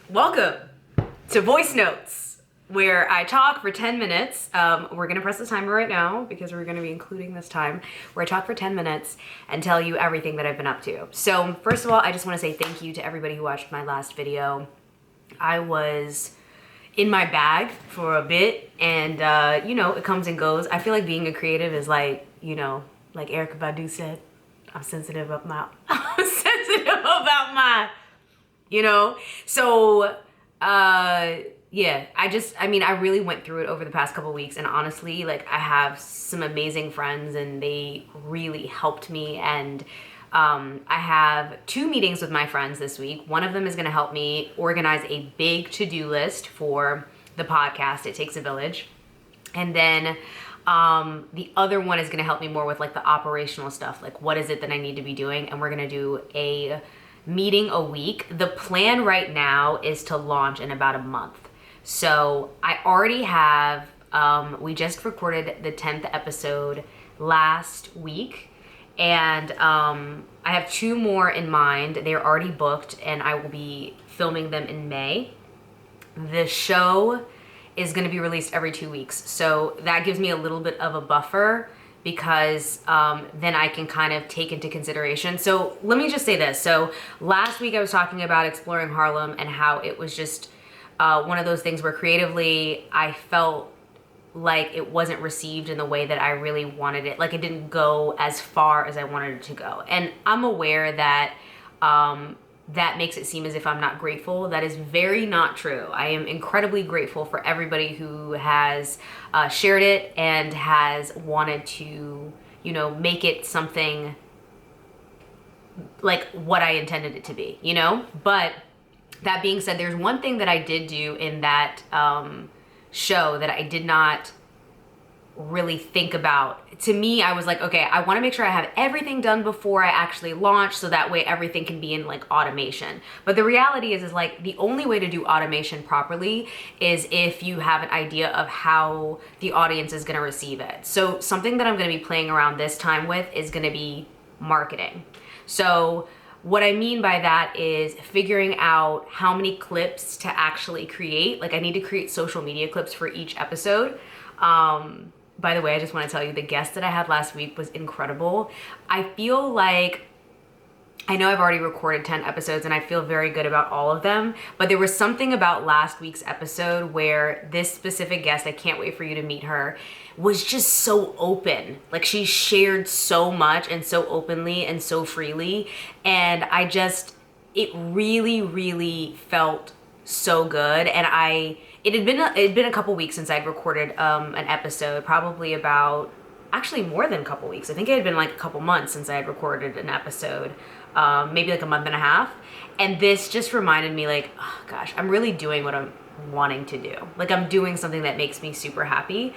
Welcome to Voice Notes, where I talk for 10 minutes. We're gonna press the timer right now because we're gonna be including this time, where I talk for 10 minutes and tell you everything that I've been up to. So first of all, I just wanna say thank you to everybody who watched my last video. I was in my bag for a bit and it comes and goes. I feel like being a creative is like, like Erykah Badu said, I'm sensitive about my, So, yeah, I really went through it over the past couple weeks, and honestly, like, I have some amazing friends and they really helped me, and I have 2 meetings with my friends this week. One of them is going to help me organize a big to-do list for the podcast, It Takes a Village. And then the other one is going to help me more with like the operational stuff, like what is it that I need to be doing, and we're going to do a meeting a week. The plan right now is to launch in about a month. So I already have, we just recorded the 10th episode last week, and I have 2 more in mind. They're already booked and I will be filming them in May. The show is going to be released every 2 weeks. So that gives me a little bit of a buffer because then I can kind of take into consideration. So let me just say this. So last week I was talking about exploring Harlem and how it was just one of those things where creatively I felt like it wasn't received in the way that I really wanted it. Like it didn't go as far as I wanted it to go. And I'm aware that that makes it seem as if I'm not grateful. That is very not true. I am incredibly grateful for everybody who has shared it and has wanted to, make it something like what I intended it to be, But that being said, there's one thing that I did do in that show that I did not really think about. To me, I was like, okay, I want to make sure I have everything done before I actually launch, so that way everything can be in like automation. But the reality is like the only way to do automation properly is if you have an idea of how the audience is going to receive it. So something that I'm going to be playing around this time with is going to be marketing. So what I mean by that is figuring out how many clips to actually create. Like I need to create social media clips for each episode. By the way, I just want to tell you, the guest that I had last week was incredible. I feel like, I know I've already recorded 10 episodes and I feel very good about all of them, but there was something about last week's episode where this specific guest, I can't wait for you to meet her, was just so open. Like she shared so much and so openly and so freely. And it really, really felt so good. And it had been a couple weeks since I'd recorded an episode, probably about, actually more than a couple weeks. I think it had been like a couple months since I had recorded an episode, maybe like a month and a half. And this just reminded me like, oh gosh, I'm really doing what I'm wanting to do. Like I'm doing something that makes me super happy.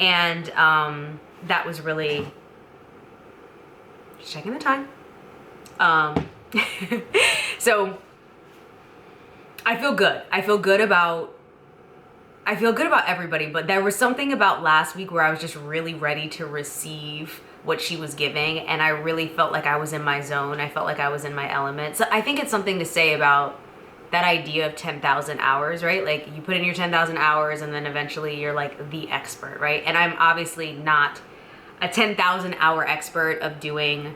And that was really, just checking the time. So I feel good. I feel good about everybody, but there was something about last week where I was just really ready to receive what she was giving, and I really felt like I was in my zone. I felt like I was in my element. So I think it's something to say about that idea of 10,000 hours, right? Like you put in your 10,000 hours and then eventually you're like the expert, right? And I'm obviously not a 10,000 hour expert of doing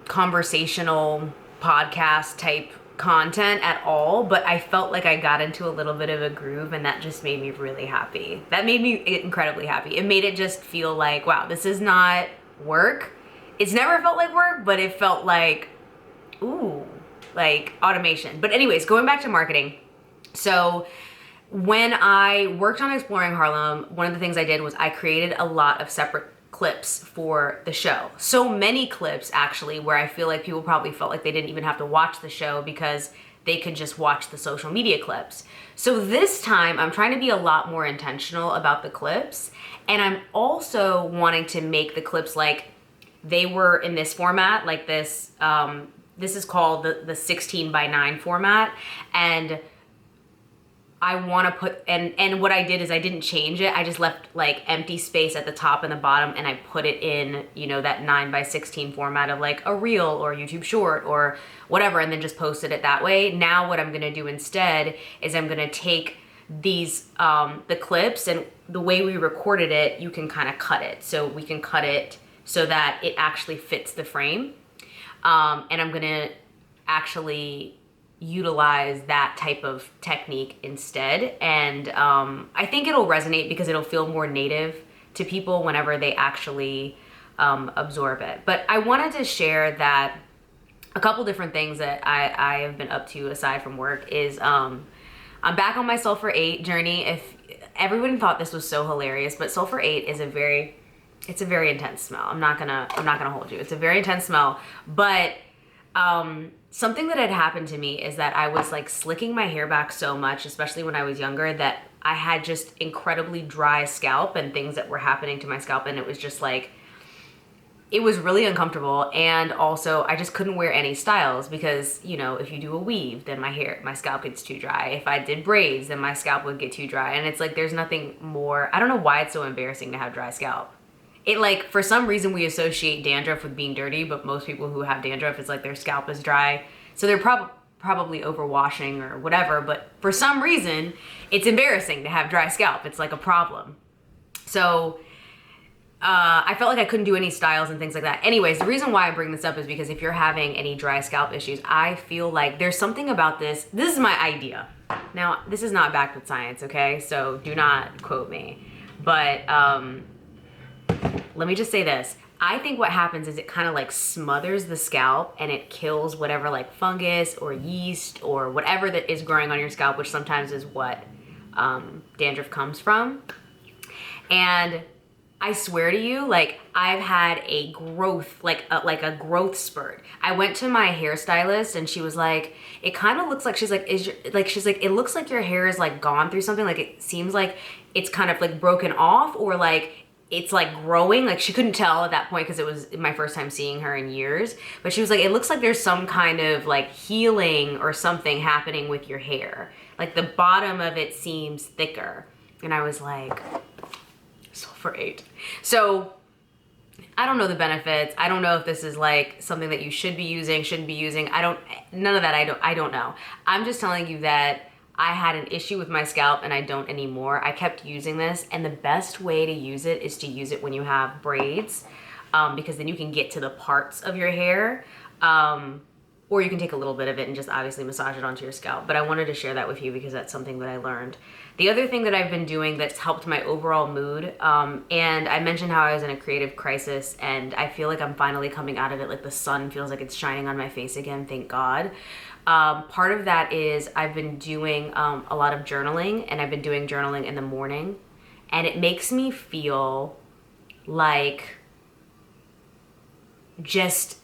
conversational podcast type content at all, but I felt like I got into a little bit of a groove, and that just made me really happy. That made me incredibly happy. It made it just feel like, wow, this is not work. It's never felt like work, but it felt like, ooh, like automation. But anyways, going back to marketing. So when I worked on Exploring Harlem, one of the things I did was I created a lot of separate clips for the show. So many clips actually, where I feel like people probably felt like they didn't even have to watch the show because they could just watch the social media clips. So this time I'm trying to be a lot more intentional about the clips, and I'm also wanting to make the clips like they were in this format, like this, this is called the 16:9 format, and I want to put, and what I did is I didn't change it. I just left like empty space at the top and the bottom, and I put it in, you know, that 9:16 format of like a reel or YouTube short or whatever, and then just posted it that way. Now what I'm going to do instead is I'm going to take these, the clips, and the way we recorded it, you can kind of cut it. So we can cut it so that it actually fits the frame. And I'm going to actually utilize that type of technique instead. And I think it'll resonate because it'll feel more native to people whenever they actually absorb it. But I wanted to share that a couple different things that I have been up to aside from work is I'm back on my sulfur 8 journey. If everyone thought this was so hilarious, but sulfur 8 is it's a very intense smell. I'm not gonna hold you. It's a very intense smell, but something that had happened to me is that I was like slicking my hair back so much, especially when I was younger, that I had just incredibly dry scalp and things that were happening to my scalp. And it was just like, it was really uncomfortable. And also I just couldn't wear any styles because, you know, if you do a weave, then my scalp gets too dry. If I did braids, then my scalp would get too dry. And it's like, there's nothing more, I don't know why it's so embarrassing to have dry scalp. It like, for some reason we associate dandruff with being dirty, but most people who have dandruff, it's like their scalp is dry. So they're probably overwashing or whatever, but for some reason it's embarrassing to have dry scalp. It's like a problem. So I felt like I couldn't do any styles and things like that. Anyways, the reason why I bring this up is because if you're having any dry scalp issues, I feel like there's something about this. This is my idea. Now, this is not backed with science, okay? So do not quote me. But let me just say this. I think what happens is it kind of like smothers the scalp and it kills whatever like fungus or yeast or whatever that is growing on your scalp, which sometimes is what dandruff comes from. And I swear to you, like I've had a growth, like a growth spurt. I went to my hairstylist and she was like, it kind of looks like, she's like, it looks like your hair is like gone through something. Like it seems like it's kind of like broken off or like it's like growing. Like she couldn't tell at that point because it was my first time seeing her in years. But she was like, it looks like there's some kind of like healing or something happening with your hair. Like the bottom of it seems thicker. And I was like, sulfur 8. So I don't know the benefits. I don't know if this is like something that you should be using, shouldn't be using. None of that. I don't know. I'm just telling you that I had an issue with my scalp and I don't anymore. I kept using this, and the best way to use it is to use it when you have braids, because then you can get to the parts of your hair, or you can take a little bit of it and just obviously massage it onto your scalp. But I wanted to share that with you because that's something that I learned. The other thing that I've been doing that's helped my overall mood, and I mentioned how I was in a creative crisis, and I feel like I'm finally coming out of it. Like the sun feels like it's shining on my face again, thank God. Part of that is I've been doing a lot of journaling, and I've been doing journaling in the morning, and it makes me feel like just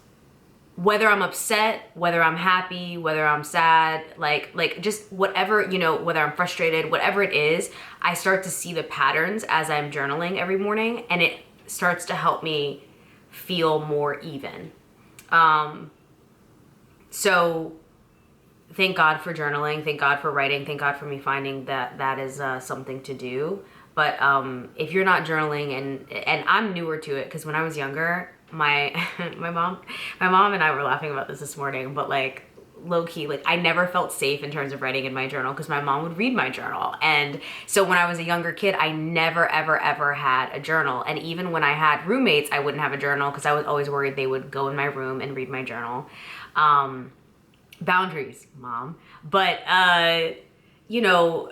whether I'm upset, whether I'm happy, whether I'm sad, like just whatever, you know, whether I'm frustrated, whatever it is, I start to see the patterns as I'm journaling every morning, and it starts to help me feel more even. So thank God for journaling, thank God for writing, thank God for me finding that that is something to do. But if you're not journaling, and I'm newer to it, because when I was younger, my mom and I were laughing about this morning, but like low-key, like I never felt safe in terms of writing in my journal because my mom would read my journal. And so when I was a younger kid, I never ever had a journal. And even when I had roommates, I wouldn't have a journal because I was always worried they would go in my room and read my journal. Boundaries, Mom. But you know,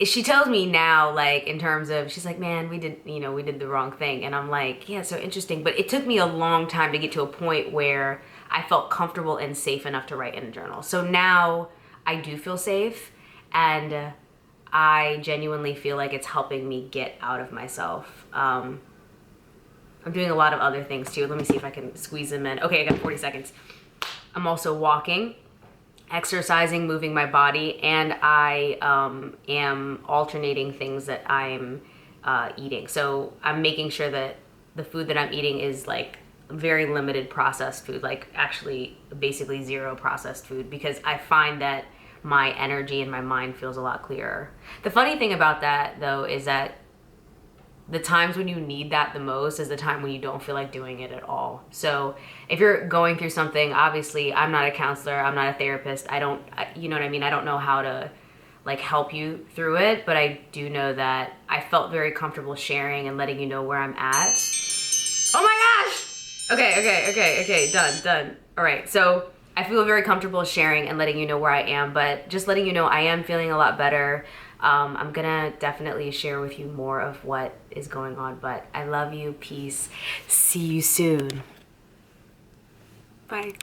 she tells me now, like in terms of, she's like, man, we did the wrong thing. And I'm like, yeah, so interesting. But it took me a long time to get to a point where I felt comfortable and safe enough to write in a journal. So now I do feel safe, and I genuinely feel like it's helping me get out of myself. I'm doing a lot of other things too. Let me see if I can squeeze them in. Okay, I got 40 seconds. I'm also walking, exercising, moving my body, and I am alternating things that I'm eating. So I'm making sure that the food that I'm eating is like very limited processed food, like actually basically zero processed food, because I find that my energy and my mind feels a lot clearer. The funny thing about that though is that the times when you need that the most is the time when you don't feel like doing it at all. So if you're going through something, obviously I'm not a counselor, I'm not a therapist, you know what I mean? I don't know how to like help you through it, but I do know that I felt very comfortable sharing and letting you know where I'm at. Oh my gosh! Okay, done. All right, so I feel very comfortable sharing and letting you know where I am, but just letting you know I am feeling a lot better. I'm gonna definitely share with you more of what is going on, but I love you, peace, see you soon. Bye.